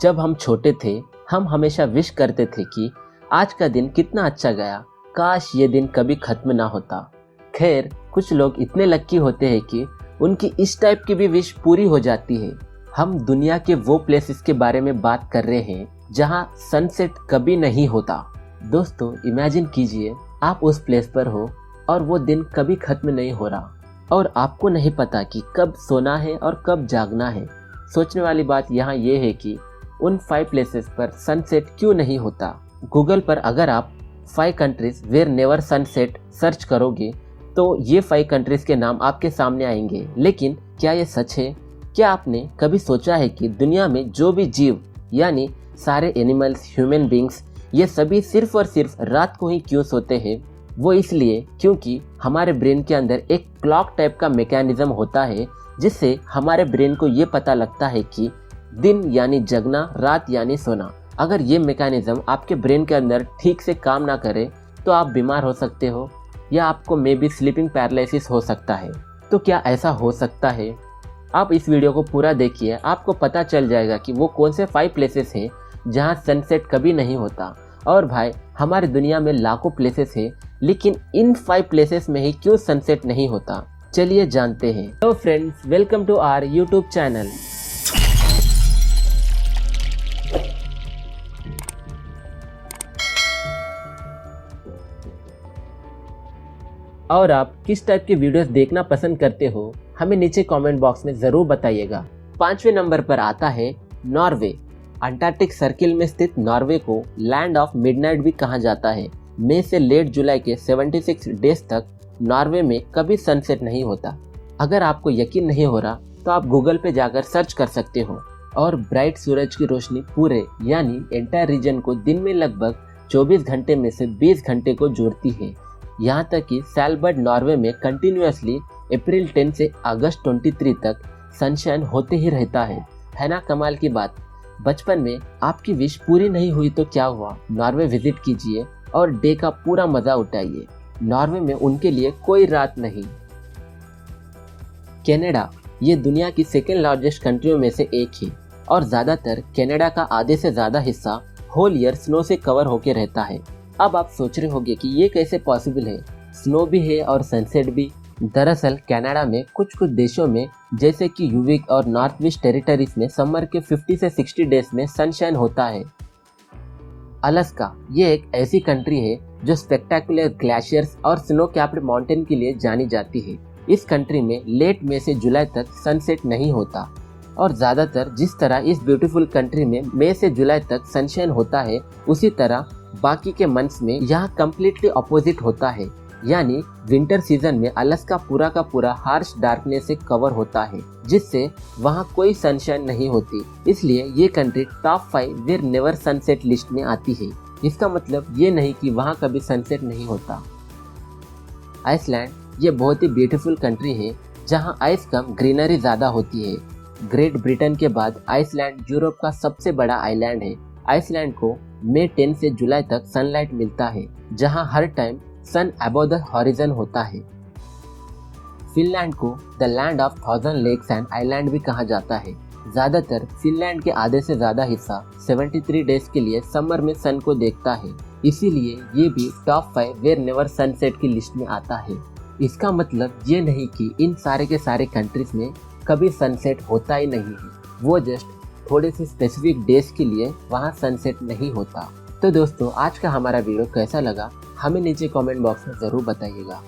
जब हम छोटे थे हम हमेशा विश करते थे कि आज का दिन कितना अच्छा गया, काश ये दिन कभी खत्म ना होता। खैर, कुछ लोग इतने लक्की होते हैं कि उनकी इस टाइप की भी विश पूरी हो जाती है। हम दुनिया के वो प्लेसेस के बारे में बात कर रहे हैं जहां सनसेट कभी नहीं होता। दोस्तों, इमेजिन कीजिए आप उस प्लेस पर हो और वो दिन कभी खत्म नहीं हो रहा और आपको नहीं पता कि कब सोना है और कब जागना है। सोचने वाली बात यहाँ ये है कि उन 5 प्लेसेस पर सनसेट क्यों नहीं होता। गूगल पर अगर आप 5 countries where never sunset search करोगे तो ये 5 कंट्रीज के नाम आपके सामने आएंगे। लेकिन क्या ये सच है? क्या आपने कभी सोचा है कि दुनिया में जो भी जीव यानी सारे एनिमल्स, ह्यूमन बींग्स, ये सभी सिर्फ और सिर्फ रात को ही क्यों सोते हैं? वो इसलिए क्योंकि हमारे ब्रेन के अंदर एक क्लॉक टाइप का मैकेनिज्म होता है जिससे हमारे ब्रेन को ये पता लगता है कि दिन यानी जगना, रात यानी सोना। अगर ये मैकेनिज्म आपके ब्रेन के अंदर ठीक से काम ना करे तो आप बीमार हो सकते हो या आपको मे बी स्लीपिंग पैरालिसिस हो सकता है। तो क्या ऐसा हो सकता है? आप इस वीडियो को पूरा देखिए, आपको पता चल जाएगा कि वो कौन से 5 प्लेसेस हैं जहाँ सनसेट कभी नहीं होता। और भाई, हमारी दुनिया में लाखों प्लेसेस हैं, लेकिन इन 5 प्लेसेस में ही क्यों सनसेट नहीं होता, चलिए जानते हैं। तो friends, welcome to our YouTube channel. और आप किस टाइप की वीडियोस देखना पसंद करते हो हमें नीचे कमेंट बॉक्स में ज़रूर बताइएगा। 5वें नंबर पर आता है नॉर्वे। अंटार्कटिक सर्किल में स्थित नॉर्वे को लैंड ऑफ मिडनाइट भी कहा जाता है। मई से लेट जुलाई के 76 डेज तक नॉर्वे में कभी सनसेट नहीं होता। अगर आपको यकीन नहीं हो रहा तो आप गूगल पे जाकर सर्च कर सकते हो। और ब्राइट सूरज की रोशनी पूरे यानी एंटायर रीजन को दिन में लगभग 24 घंटे में से 20 घंटे को जोड़ती है। यहाँ तक कि सैलबर्ड नॉर्वे में कंटिन्यूसली अप्रैल 10 से अगस्त 23 तक सनशाइन होते ही रहता है ना कमाल की बात। बचपन में आपकी विश पूरी नहीं हुई तो क्या हुआ, नॉर्वे विजिट कीजिए और डे का पूरा मजा उठाइए। नॉर्वे में उनके लिए कोई रात नहीं। कनाडा, ये दुनिया की सेकेंड लार्जेस्ट कंट्रियों में से एक है और ज़्यादातर कनाडा का आधे से ज़्यादा हिस्सा होल ईयर स्नो से कवर होके रहता है। अब आप सोच रहे होंगे कि ये कैसे पॉसिबल है, स्नो भी है और सनसेट भी। दरअसल कनाडा में कुछ देशों में जैसे कि यूविक और नॉर्थ वेस्ट टेरिटरीज में समर के 50 से 60 डेज में सनशाइन होता है। अलास्का, ये एक ऐसी कंट्री है जो स्पेक्टेकुलर ग्लेशियर्स और स्नो कैप्ड माउंटेन के लिए जानी जाती है। इस कंट्री में लेट मई से जुलाई तक सनसेट नहीं होता और ज़्यादातर जिस तरह इस ब्यूटीफुल कंट्री में मई से जुलाई तक सनशाइन होता है उसी तरह बाकी के मंथ्स में यहाँ कम्प्लीटली अपोजिट होता है। यानी विंटर सीजन में अलास्का पूरा का पूरा हार्श डार्कनेस से कवर होता है जिससे वहाँ कोई सनशाइन नहीं होती। इसलिए ये country top 5 where never sunset list में आती है। इसका मतलब ये नहीं कि वहाँ कभी सनसेट नहीं होता। आइसलैंड, ये बहुत ही ब्यूटीफुल कंट्री है जहाँ आइस कम, ग्रीनरी ज़्यादा होती है। ग्रेट ब्रिटेन के बाद आइसलैंड यूरोप का सबसे बड़ा आइलैंड है। आइसलैंड को मई 10 से जुलाई तक सनलाइट मिलता है जहां हर time sun above the horizon होता है। फिनलैंड को the land of 1000 lakes and island भी कहा जाता है। ज़्यादातर फिनलैंड के आधे से ज़्यादा हिस्सा 73 डेज के लिए समर में सन को देखता है। इसीलिए ये भी टॉप 5 वेयर नेवर सनसेट की लिस्ट में आता है। इसका मतलब ये नहीं कि इन सारे के सारे कंट्रीज में कभी सनसेट होता ही नहीं है, वो जस्ट थोड़े से स्पेसिफिक डेज के लिए वहाँ सनसेट नहीं होता। तो दोस्तों, आज का हमारा वीडियो कैसा लगा हमें नीचे कमेंट बॉक्स में ज़रूर बताइएगा।